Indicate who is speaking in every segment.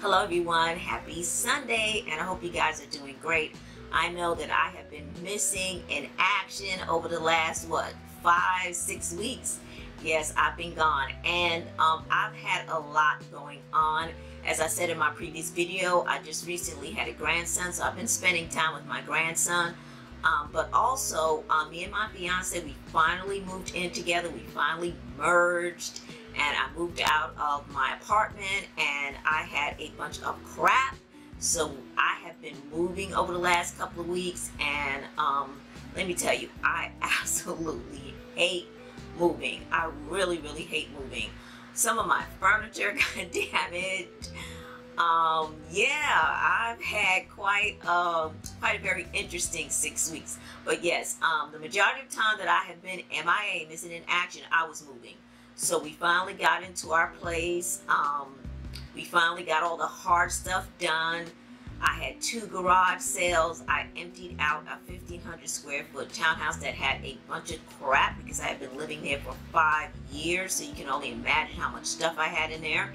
Speaker 1: Hello everyone, happy Sunday, and I hope you guys are doing great. I know that I have been missing in action over the last, 5-6 weeks. Yes, I've been gone, and I've had a lot going on. As I said in my previous video, I just recently had a grandson, so I've been spending time with my grandson. But also, me and my fiance, we finally moved in together. We finally merged, and I moved out of my apartment, and I had a bunch of crap. So I have been moving over the last couple of weeks, and let me tell you, I absolutely hate moving. I really hate moving. Some of my furniture got damaged. Yeah, I've had quite a very interesting 6 weeks. But yes, the majority of time that I have been MIA, missing in action, I was moving. So we finally got into our place. We finally got all the hard stuff done. I had 2 garage sales. I emptied out a 1,500 square foot townhouse that had a bunch of crap because I had been living there for 5 years. So you can only imagine how much stuff I had in there.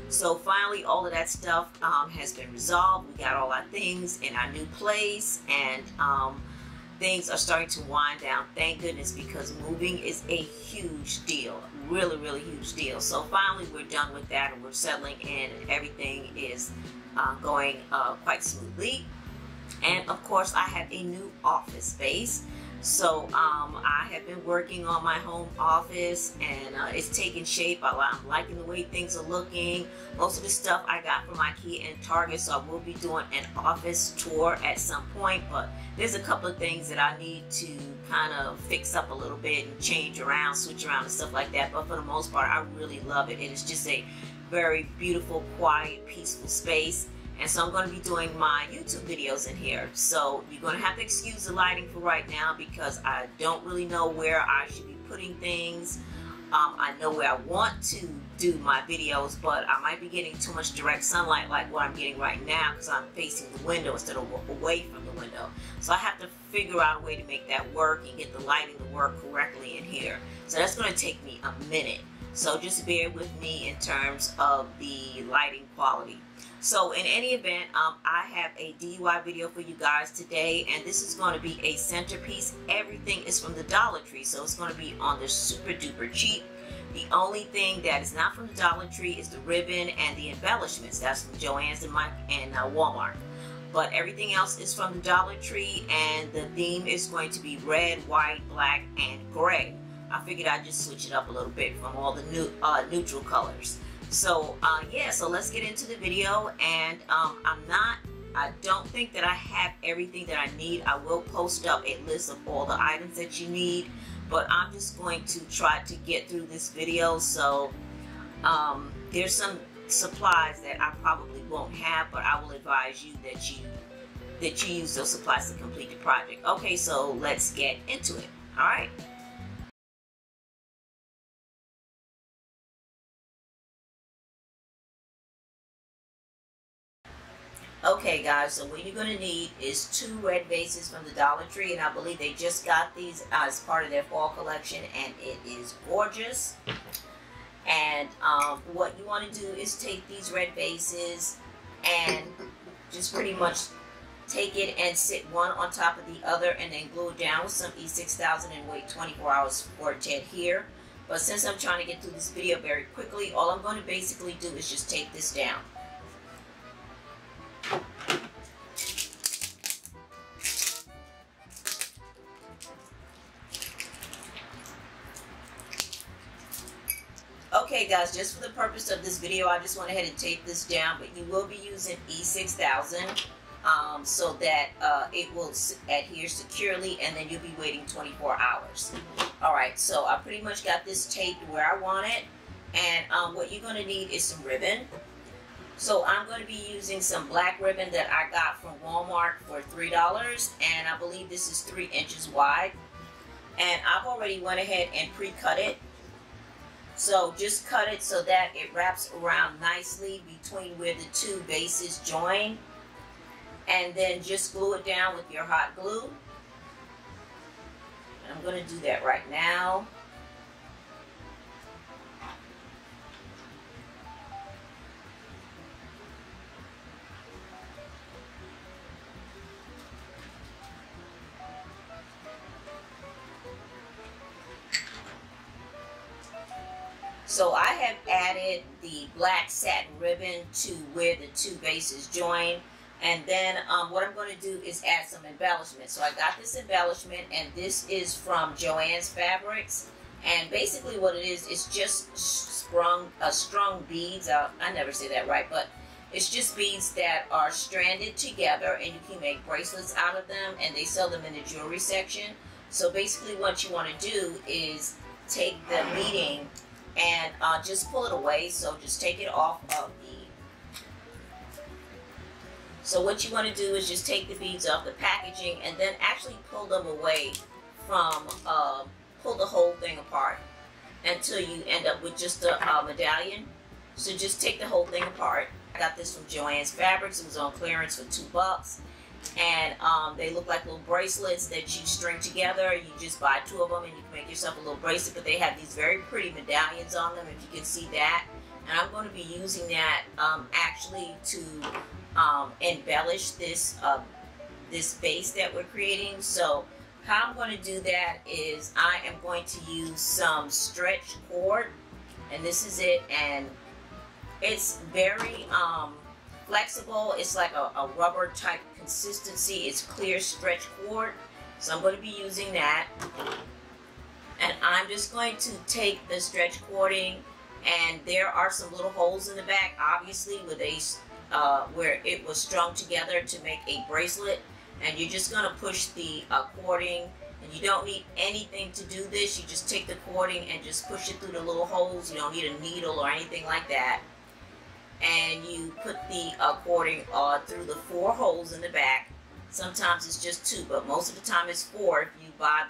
Speaker 1: So finally, all of that stuff has been resolved. We got all our things in our new place, and things are starting to wind down. Thank goodness, because moving is a huge deal, really huge deal. So finally, we're done with that, and we're settling in, and everything is going quite smoothly. And of course, I have a new office space. So I have been working on my home office, and it's taking shape. I'm liking the way things are looking. Most of the stuff I got from IKEA and Target, so I will be doing an office tour at some point. But there's a couple of things that I need to kind of fix up a little bit and change around, switch around and stuff like that. But for the most part, I really love it. It is just a very beautiful, quiet, peaceful space. And so I'm going to be doing my YouTube videos in here. So you're going to have to excuse the lighting for right now because I don't really know where I should be putting things. I know where I want to do my videos, but I might be getting too much direct sunlight like what I'm getting right now because I'm facing the window instead of away from the window. So I have to figure out a way to make that work and get the lighting to work correctly in here. So that's going to take me a minute. So just bear with me in terms of the lighting quality. So in any event, I have a DIY video for you guys today, and this is going to be a centerpiece. Everything is from the Dollar Tree, so it's going to be on the super duper cheap. The only thing that is not from the Dollar Tree is the ribbon and the embellishments. That's from Joann's and Walmart. But everything else is from the Dollar Tree, and the theme is going to be red, white, black, and gray. I figured I'd just switch it up a little bit from all the neutral colors. So yeah, so let's get into the video. And I don't think that I have everything that I need. I will post up a list of all the items that you need, but I'm just going to try to get through this video. So there's some supplies that I probably won't have, but I will advise you that you use those supplies to complete the project. Okay, so let's get into it. All right. Okay guys, so what you're going to need is 2 red vases from the Dollar Tree, and I believe they just got these as part of their fall collection, and it is gorgeous. And what you want to do is take these red vases and just pretty much take it and sit one on top of the other, and then glue it down with some E6000 and wait 24 hours for it to adhere. But since I'm trying to get through this video very quickly, all I'm going to basically do is just take this down. Okay guys, just for the purpose of this video, I just went ahead and taped this down, but you will be using E6000 so that it will adhere securely, and then you'll be waiting 24 hours. Alright, so I pretty much got this taped where I want it, and what you're going to need is some ribbon. So I'm going to be using some black ribbon that I got from Walmart for $3, and I believe this is 3 inches wide. And I've already went ahead and pre-cut it. So just cut it so that it wraps around nicely between where the 2 bases join. And then just glue it down with your hot glue. And I'm going to do that right now. So I have added the black satin ribbon to where the two bases join. And then what I'm going to do is add some embellishment. So I got this embellishment, and this is from Joann's Fabrics. And basically what it is, it's just strung beads. I never say that right, but it's just beads that are stranded together, and you can make bracelets out of them, and they sell them in the jewelry section. So basically what you want to do is take the beading and just pull it away. So just take it off of So what you want to do is just take the beads off the packaging and then actually pull them away from, pull the whole thing apart until you end up with just a medallion. So just take the whole thing apart. I got this from Joann's Fabrics. It was on clearance for $2. And they look like little bracelets that you string together. You just buy 2 of them and you can make yourself a little bracelet. But they have these very pretty medallions on them, if you can see that. And I'm going to be using that actually to embellish this this base that we're creating. So how I'm going to do that is I am going to use some stretch cord, and this is it, and it's very flexible. It's like a rubber type consistency. It's clear stretch cord, so I'm going to be using that. And I'm just going to take the stretch cording, and there are some little holes in the back, obviously, where it was strung together to make a bracelet. And you're just going to push the cording, and you don't need anything to do this. You just take the cording and just push it through the little holes. You don't need a needle or anything like that. And you put the cording through the 4 holes in the back. Sometimes it's just 2, but most of the time it's 4 if you buy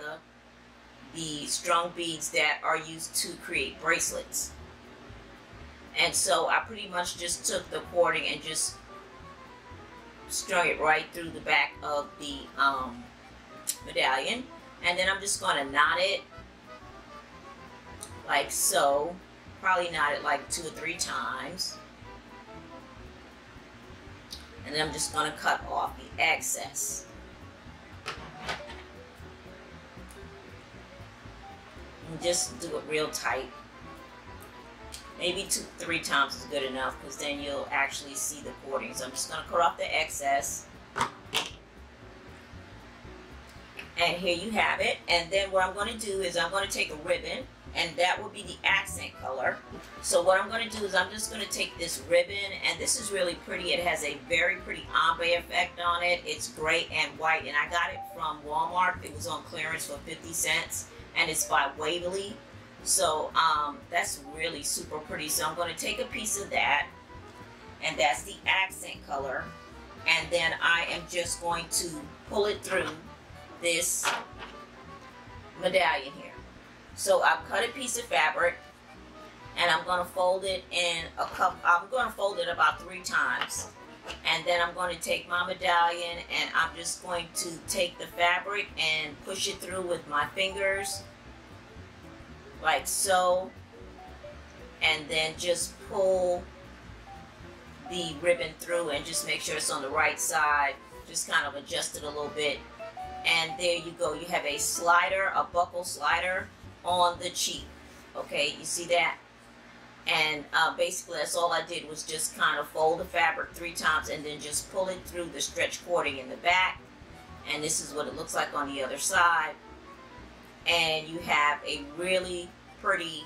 Speaker 1: the strung beads that are used to create bracelets. And so I pretty much just took the cording and just strung it right through the back of the medallion. And then I'm just going to knot it like so. Probably knot it like 2 or 3 times. And then I'm just going to cut off the excess. And just do it real tight. Maybe 2 or 3 times is good enough, because then you'll actually see the cording. So I'm just going to cut off the excess. And here you have it. And then what I'm going to do is I'm going to take a ribbon, and that will be the accent color. So what I'm going to do is I'm just going to take this ribbon, and this is really pretty. It has a very pretty ombre effect on it. It's gray and white, and I got it from Walmart. It was on clearance for 50 cents, and it's by Waverly. So that's really super pretty. So I'm going to take a piece of that, and that's the accent color. And then I am just going to pull it through this medallion here. So I've cut a piece of fabric, and I'm going to fold it in a cup. I'm going to fold it about 3 times. And then I'm going to take my medallion, and I'm just going to take the fabric and push it through with my fingers, like so. And then just pull the ribbon through and just make sure it's on the right side. Just kind of adjust it a little bit. And there you go. You have a slider, a buckle slider on the cheek. Okay, you see that? And basically that's all I did, was just kind of fold the fabric 3 times and then just pull it through the stretch cording in the back. And this is what it looks like on the other side. And you have a really pretty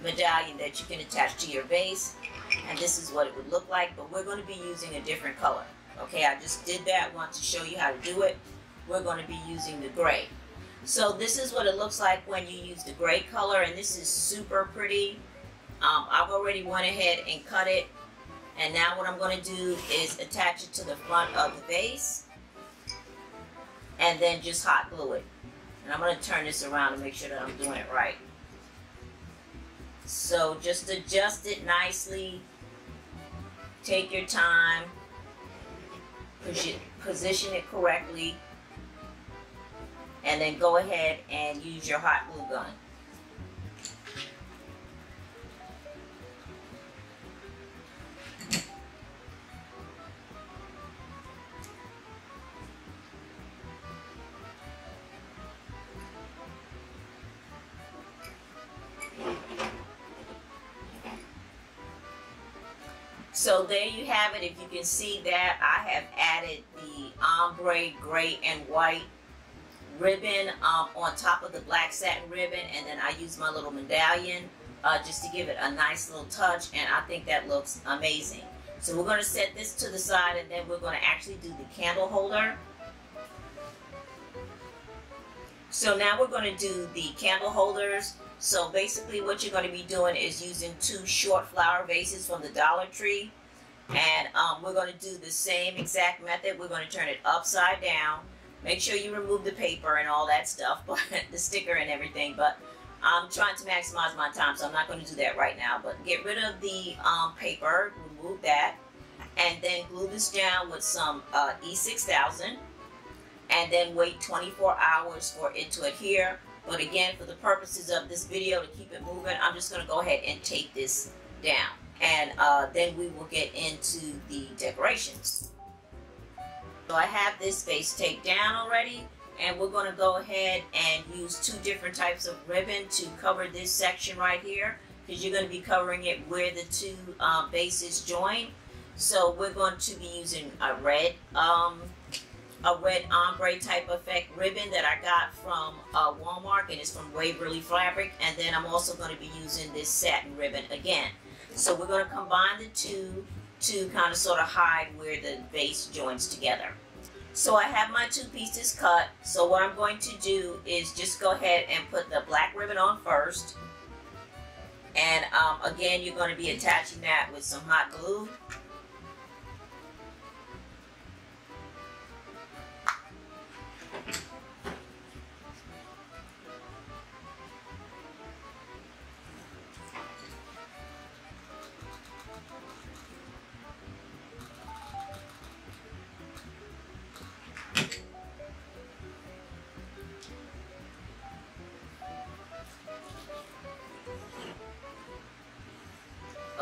Speaker 1: medallion that you can attach to your base. And this is what it would look like, but we're going to be using a different color. Okay, I just did that, want to show you how to do it. We're going to be using the gray. So this is what it looks like when you use the gray color, and this is super pretty. I've already went ahead and cut it, and now what I'm going to do is attach it to the front of the base, and then just hot glue it. And I'm going to turn this around to make sure that I'm doing it right. So just adjust it nicely. Take your time. Position it correctly. And then go ahead and use your hot glue gun. So there you have it. If you can see that, I have added the ombre gray and white ribbon on top of the black satin ribbon, and then I use my little medallion just to give it a nice little touch, and I think that looks amazing. So we're going to set this to the side, and then we're going to actually do the candle holder. So now we're going to do the candle holders. So basically what you're going to be doing is using 2 short flower vases from the Dollar Tree. And we're going to do the same exact method. We're going to turn it upside down. Make sure you remove the paper and all that stuff, but the sticker and everything. But I'm trying to maximize my time, so I'm not going to do that right now. But get rid of the paper, remove that, and then glue this down with some E6000. And then wait 24 hours for it to adhere. But again, for the purposes of this video, to keep it moving, I'm just going to go ahead and take this down. And then we will get into the decorations. So I have this vase taped down already. And we're going to go ahead and use 2 different types of ribbon to cover this section right here. Because you're going to be covering it where the 2 bases join. So we're going to be using a red ombre type effect ribbon that I got from Walmart, and it's from Waverly Fabric. And then I'm also going to be using this satin ribbon again. So we're going to combine the 2 to kind of sort of hide where the vase joins together. So I have my 2 pieces cut. So what I'm going to do is just go ahead and put the black ribbon on first. And again, you're going to be attaching that with some hot glue.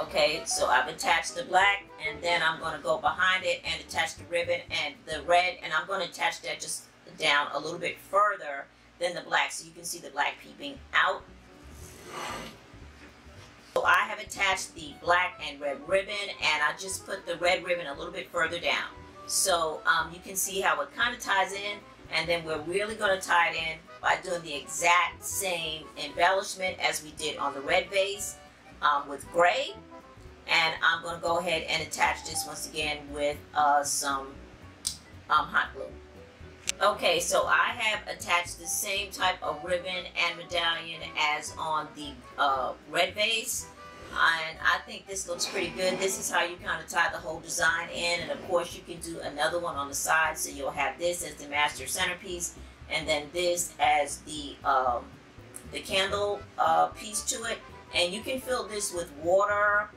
Speaker 1: Okay, so I've attached the black, and then I'm going to go behind it and attach the ribbon and the red, and I'm going to attach that just down a little bit further than the black, so you can see the black peeping out. So I have attached the black and red ribbon, and I just put the red ribbon a little bit further down. So you can see how it kind of ties in, and then we're really going to tie it in by doing the exact same embellishment as we did on the red vase with gray. And I'm going to go ahead and attach this once again with some hot glue. Okay, so I have attached the same type of ribbon and medallion as on the red vase. And I think this looks pretty good. This is how you kind of tie the whole design in. And of course you can do another one on the side. So you'll have this as the master centerpiece, and then this as the candle piece to it. And you can fill this with water,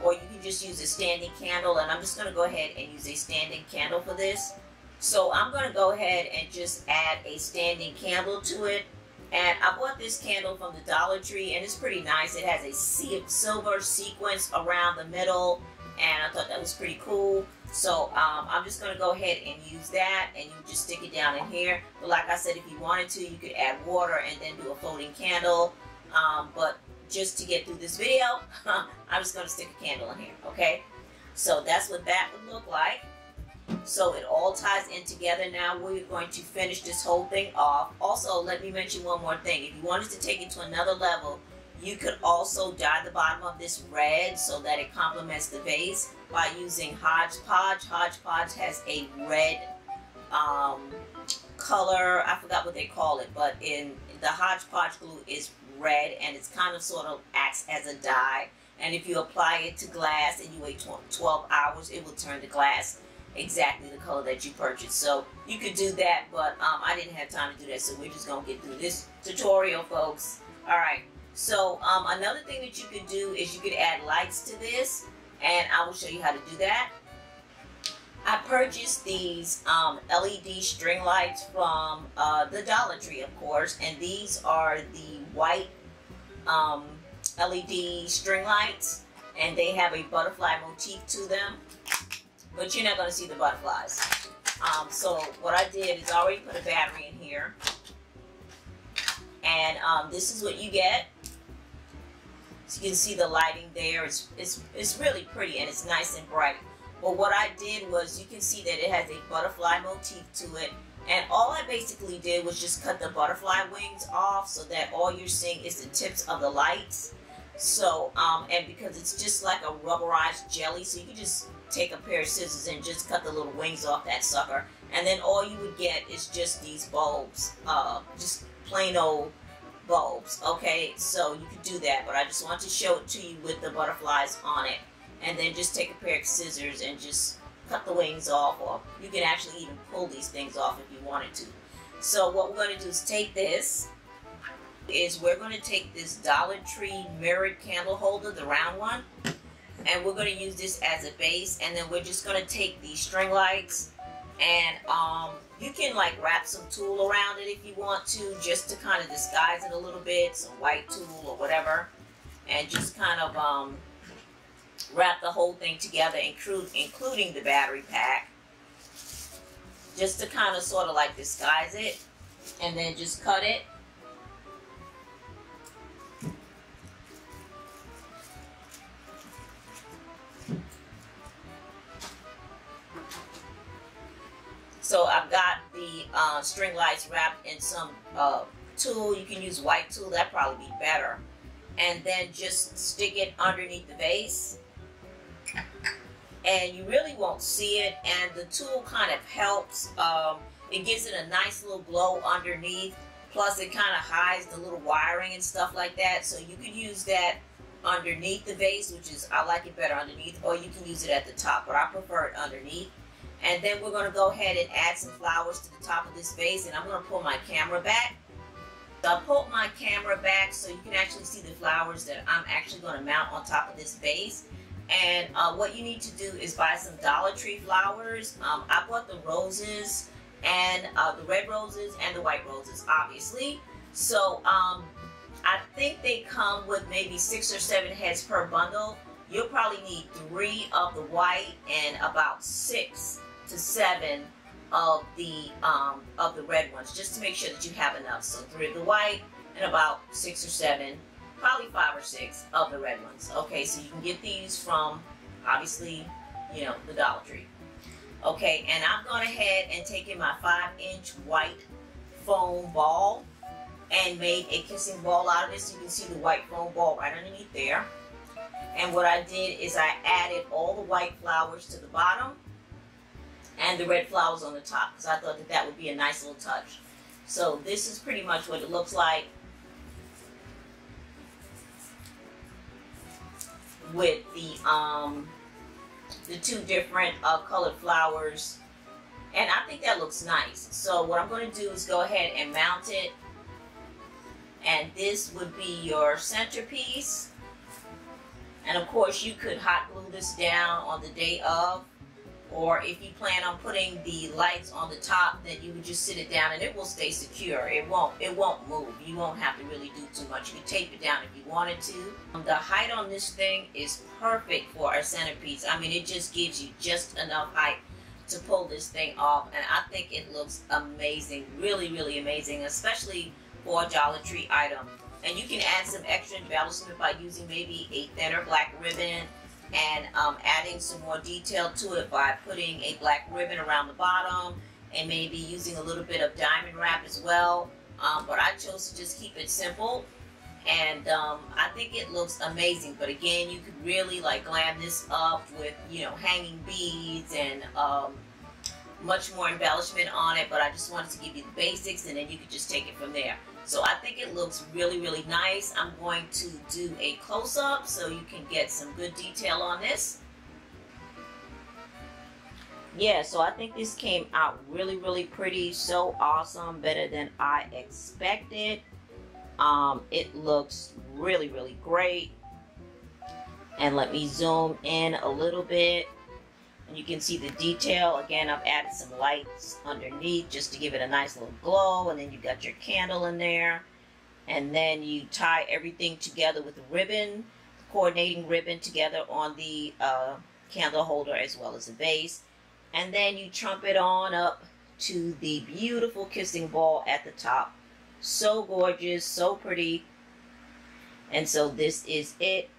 Speaker 1: or you can just use a standing candle. And I'm just going to go ahead and use a standing candle for this. So I'm going to go ahead and just add a standing candle to it. And I bought this candle from the Dollar Tree, and it's pretty nice. It has a silver sequence around the middle, and I thought that was pretty cool. So I'm just going to go ahead and use that, and you just stick it down in here. But like I said, if you wanted to, you could add water and then do a floating candle. But just to get through this video, I'm just going to stick a candle in here, okay? So that's what that would look like. So it all ties in together. Now we're going to finish this whole thing off. Also, let me mention one more thing. If you wanted to take it to another level, you could also dye the bottom of this red so that it complements the vase by using Hodgepodge. Hodgepodge has a red color. I forgot what they call it, but in the Hodgepodge glue is red, and it's kind of sort of acts as a dye. And if you apply it to glass and you wait 12 hours, it will turn the glass exactly the color that you purchased. So you could do that, but I didn't have time to do that, so we're just gonna get through this tutorial, folks. All right, so another thing that you could do is you could add lights to this, and I will show you how to do that. I purchased these LED string lights from the Dollar Tree, of course, and these are the white LED string lights, and they have a butterfly motif to them. But you're not going to see the butterflies. So what I did is I already put a battery in here. And this is what you get. So you can see the lighting there. It's really pretty and it's nice and bright. But what I did was, you can see that it has a butterfly motif to it. And all I basically did was just cut the butterfly wings off so that all you're seeing is the tips of the lights. So, and because it's just like a rubberized jelly, so you can just take a pair of scissors and just cut the little wings off that sucker. And then all you would get is just these bulbs, just plain old bulbs, okay? So you could do that, but I just want to show it to you with the butterflies on it. And then just take a pair of scissors and just cut the wings off, or you can actually even pull these things off if you wanted to. So what we're going to do is take this, we're going to take this Dollar Tree mirrored candle holder, the round one, and we're going to use this as a base, and then we're just going to take these string lights, and you can like wrap some tulle around it if you want to, just to kind of disguise it a little bit, some white tulle or whatever, and just kind of wrap the whole thing together, including the battery pack, just to kind of sort of like disguise it, and then just cut it. So I've got the string lights wrapped in some tulle. You can use white tulle, that'd probably be better. And then just stick it underneath the vase. And you really won't see it, and the tulle kind of helps. It gives it a nice little glow underneath, plus it kind of hides the little wiring and stuff like that. So you could use that underneath the vase, which is, I like it better underneath, or you can use it at the top, but I prefer it underneath. And then we're going to go ahead and add some flowers to the top of this vase, and I'm going to pull my camera back. So I pulled my camera back so you can actually see the flowers that I'm actually going to mount on top of this vase. And what you need to do is buy some Dollar Tree flowers. I bought the roses, and the red roses and the white roses, obviously. So I think they come with maybe 6 or 7 heads per bundle. You'll probably need 3 of the white and about 6 to 7 of the red ones, just to make sure that you have enough. So 3 of the white and about 6 or 7, probably 5 or 6 of the red ones. Okay, so you can get these from, obviously, you know, the Dollar Tree. Okay, and I've gone ahead and taken my 5-inch white foam ball and made a kissing ball out of it. So you can see the white foam ball right underneath there. And what I did is I added all the white flowers to the bottom and the red flowers on the top, because I thought that that would be a nice little touch. So this is pretty much what it looks like with the 2 different colored flowers, and I think that looks nice. So what I'm going to do is go ahead and mount it, and this would be your centerpiece. And of course you could hot glue this down on the day of, or if you plan on putting the lights on the top, then you would just sit it down and it will stay secure. It won't move. You won't have to really do too much. You can tape it down if you wanted to. The height on this thing is perfect for a centerpiece. I mean, it just gives you just enough height to pull this thing off, and I think it looks amazing. Really, really amazing, especially for a Dollar Tree item. And you can add some extra embellishment by using maybe a thinner black ribbon, and adding some more detail to it by putting a black ribbon around the bottom, and maybe using a little bit of diamond wrap as well. But I chose to just keep it simple, and I think it looks amazing. But again, you could really like glam this up with, you know, hanging beads and much more embellishment on it. But I just wanted to give you the basics, and then you could just take it from there. So I think it looks really, really nice. I'm going to do a close-up so you can get some good detail on this. Yeah, so I think this came out really, really pretty. So awesome, better than I expected. It looks really, really great. And let me zoom in a little bit. And you can see the detail. Again, I've added some lights underneath just to give it a nice little glow. And then you got your candle in there. And then you tie everything together with the ribbon, coordinating ribbon together on the candle holder as well as the base. And then you trump it on up to the beautiful kissing ball at the top. So gorgeous, so pretty. And so this is it.